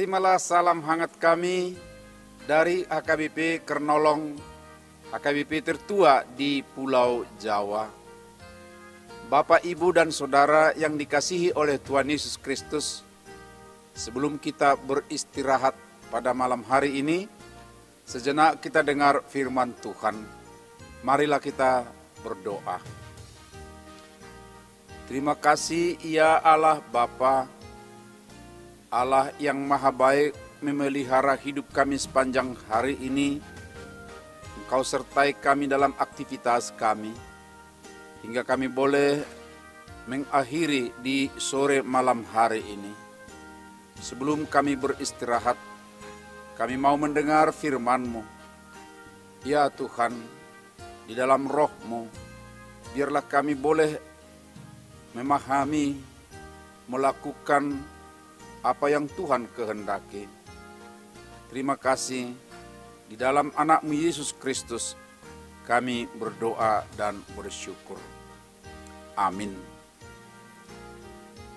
Terimalah salam hangat kami dari HKBP Kernolong, HKBP tertua di Pulau Jawa. Bapak, Ibu, dan Saudara yang dikasihi oleh Tuhan Yesus Kristus, sebelum kita beristirahat pada malam hari ini, sejenak kita dengar firman Tuhan. Marilah kita berdoa. Terima kasih ya Allah Bapa, Allah yang maha baik memelihara hidup kami sepanjang hari ini. Engkau sertai kami dalam aktivitas kami, hingga kami boleh mengakhiri di sore malam hari ini. Sebelum kami beristirahat, kami mau mendengar firman-Mu. Ya Tuhan, di dalam roh-Mu, biarlah kami boleh memahami, melakukan apa yang Tuhan kehendaki. Terima kasih, di dalam anak-Mu Yesus Kristus kami berdoa dan bersyukur. Amin.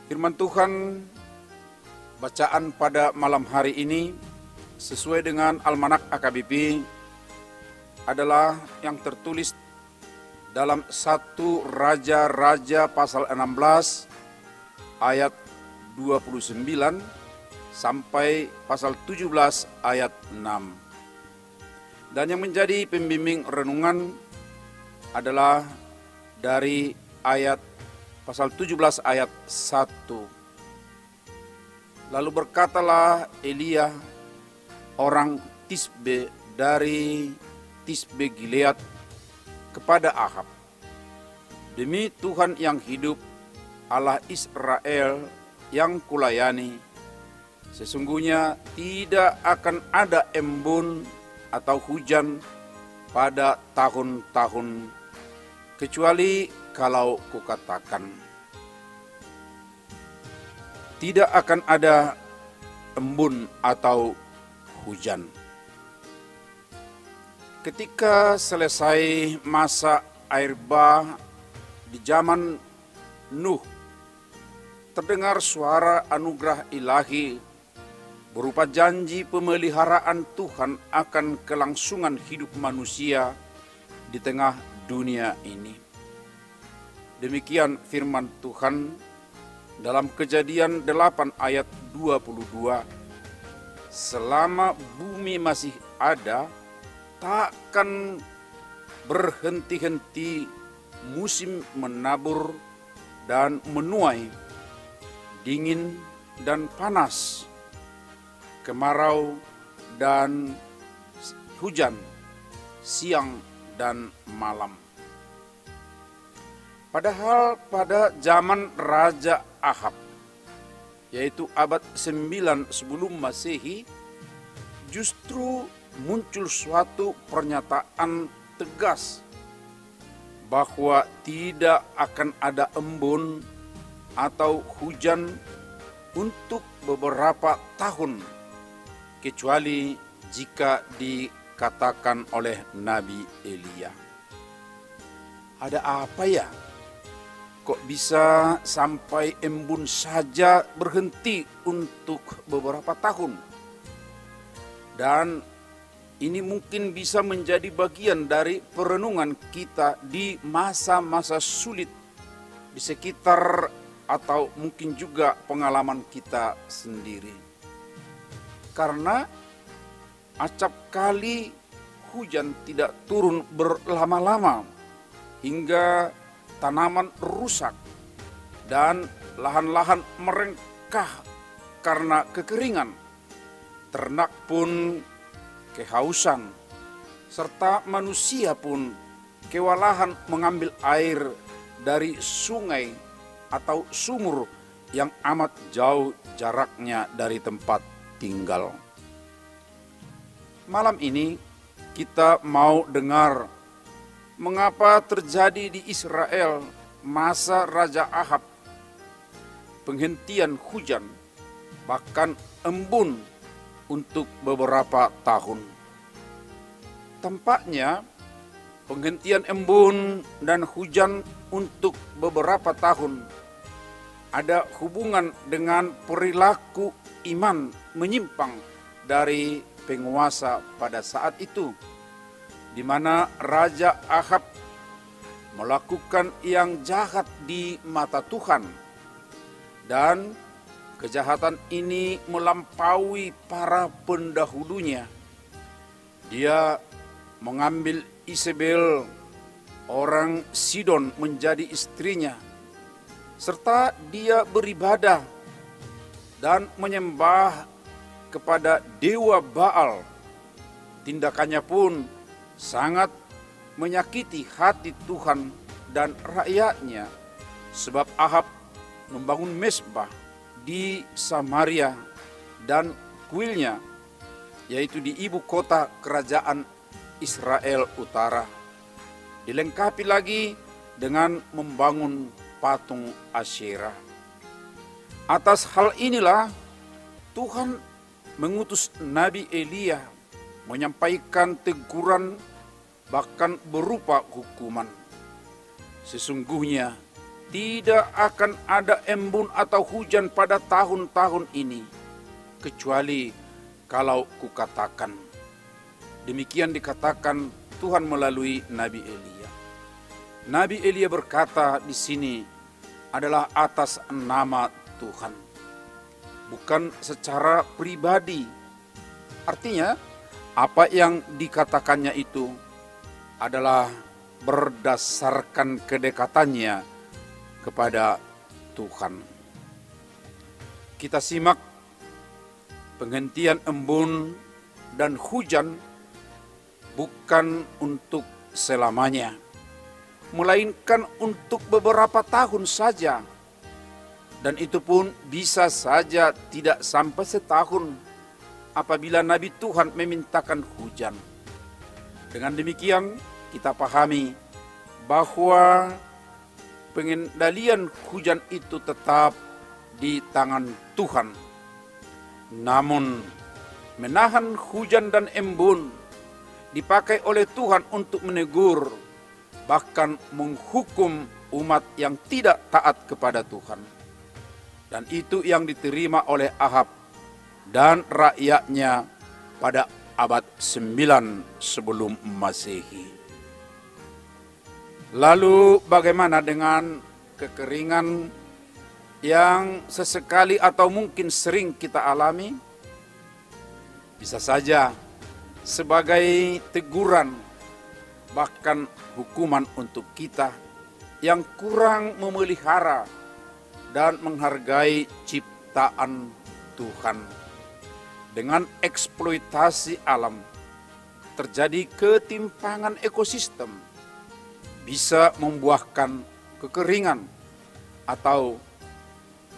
Firman Tuhan bacaan pada malam hari ini sesuai dengan Almanak AKBP adalah yang tertulis dalam 1 Raja-Raja pasal 16 ayat 29 sampai pasal 17 ayat 6. Dan yang menjadi pembimbing renungan adalah dari ayat pasal 17 ayat 1. Lalu berkatalah Elia orang Tisbe dari Tisbe Gilead kepada Ahab, demi Tuhan yang hidup, Allah Israel yang kulayani, sesungguhnya tidak akan ada embun atau hujan pada tahun-tahun, kecuali kalau kukatakan. Tidak akan ada embun atau hujan. Ketika selesai masa air bah di zaman Nuh, terdengar suara anugerah ilahi berupa janji pemeliharaan Tuhan akan kelangsungan hidup manusia di tengah dunia ini. Demikian firman Tuhan dalam Kejadian 8 ayat 22. Selama bumi masih ada, takkan berhenti-henti musim menabur dan menuai, dingin dan panas, kemarau dan hujan, siang dan malam. Padahal pada zaman Raja Ahab, yaitu abad 9 sebelum Masehi, justru muncul suatu pernyataan tegas bahwa tidak akan ada embun atau hujan untuk beberapa tahun, kecuali jika dikatakan oleh Nabi Elia. Ada apa ya? Kok bisa sampai embun saja berhenti untuk beberapa tahun? Dan ini mungkin bisa menjadi bagian dari perenungan kita di masa-masa sulit di sekitar atau mungkin juga pengalaman kita sendiri. Karena acap kali hujan tidak turun berlama-lama hingga tanaman rusak dan lahan-lahan merengkah karena kekeringan. Ternak pun kehausan, serta manusia pun kewalahan mengambil air dari sungai atau sumur yang amat jauh jaraknya dari tempat tinggal. Malam ini kita mau dengar mengapa terjadi di Israel masa Raja Ahab penghentian hujan, bahkan embun untuk beberapa tahun. Tampaknya penghentian embun dan hujan untuk beberapa tahun ada hubungan dengan perilaku iman menyimpang dari penguasa pada saat itu, di mana Raja Ahab melakukan yang jahat di mata Tuhan, dan kejahatan ini melampaui para pendahulunya. Dia mengambil Isabel, orang Sidon, menjadi istrinya, serta dia beribadah dan menyembah kepada dewa Baal. Tindakannya pun sangat menyakiti hati Tuhan dan rakyatnya, sebab Ahab membangun mezbah di Samaria dan kuilnya, yaitu di ibu kota kerajaan Israel Utara. Dilengkapi lagi dengan membangun patung Asyera. Atas hal inilah Tuhan mengutus Nabi Elia menyampaikan teguran, bahkan berupa hukuman. Sesungguhnya tidak akan ada embun atau hujan pada tahun-tahun ini, kecuali kalau kukatakan. Demikian dikatakan Tuhan melalui Nabi Elia. Nabi Elia berkata di sini adalah atas nama Tuhan, bukan secara pribadi. Artinya, apa yang dikatakannya itu adalah berdasarkan kedekatannya kepada Tuhan. Kita simak penghentian embun dan hujan bukan untuk selamanya, melainkan untuk beberapa tahun saja. Dan itu pun bisa saja tidak sampai setahun apabila Nabi Tuhan memintakan hujan. Dengan demikian kita pahami bahwa pengendalian hujan itu tetap di tangan Tuhan. Namun menahan hujan dan embun dipakai oleh Tuhan untuk menegur, bahkan menghukum umat yang tidak taat kepada Tuhan. Dan itu yang diterima oleh Ahab dan rakyatnya pada abad 9 sebelum Masehi. Lalu bagaimana dengan kekeringan yang sesekali atau mungkin sering kita alami? Bisa saja sebagai teguran, bahkan hukuman untuk kita yang kurang memelihara dan menghargai ciptaan Tuhan. Dengan eksploitasi alam, terjadi ketimpangan ekosistem, bisa membuahkan kekeringan atau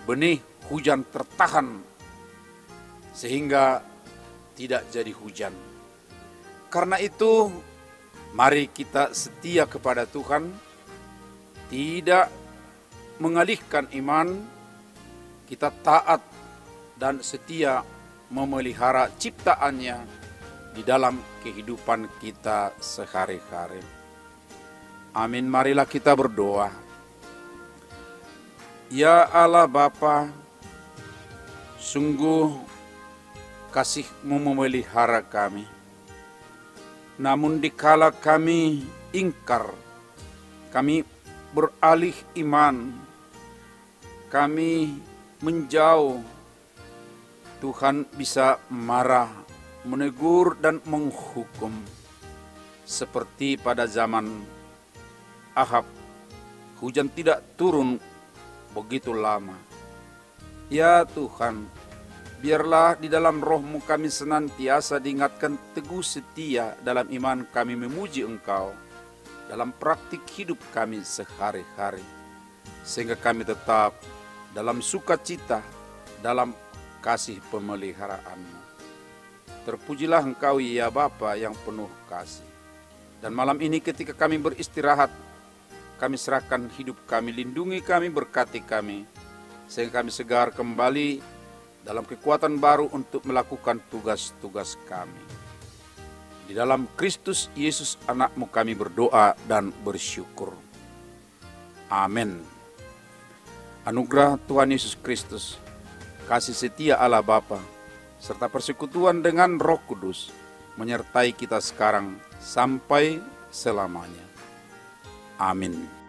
benih hujan tertahan sehingga tidak jadi hujan. Karena itu, mari kita setia kepada Tuhan, tidak mengalihkan iman, kita taat dan setia memelihara ciptaannya di dalam kehidupan kita sehari-hari. Amin. Marilah kita berdoa. Ya Allah Bapa, sungguh kasih-Mu memelihara kami. Namun dikala kami ingkar, kami beralih iman, kami menjauh, Tuhan bisa marah, menegur dan menghukum. Seperti pada zaman Ahab, hujan tidak turun begitu lama. Ya Tuhan, biarlah di dalam roh-Mu kami senantiasa diingatkan teguh setia dalam iman kami memuji Engkau, dalam praktik hidup kami sehari-hari, sehingga kami tetap dalam sukacita, dalam kasih pemeliharaan-Mu. Terpujilah Engkau ya Bapa yang penuh kasih. Dan malam ini ketika kami beristirahat, kami serahkan hidup kami, lindungi kami, berkati kami, sehingga kami segar kembali dalam kekuatan baru untuk melakukan tugas-tugas kami. Di dalam Kristus Yesus anak-Mu kami berdoa dan bersyukur. Amin. Anugerah Tuhan Yesus Kristus, kasih setia Allah Bapa, serta persekutuan dengan Roh Kudus menyertai kita sekarang sampai selamanya. Amin.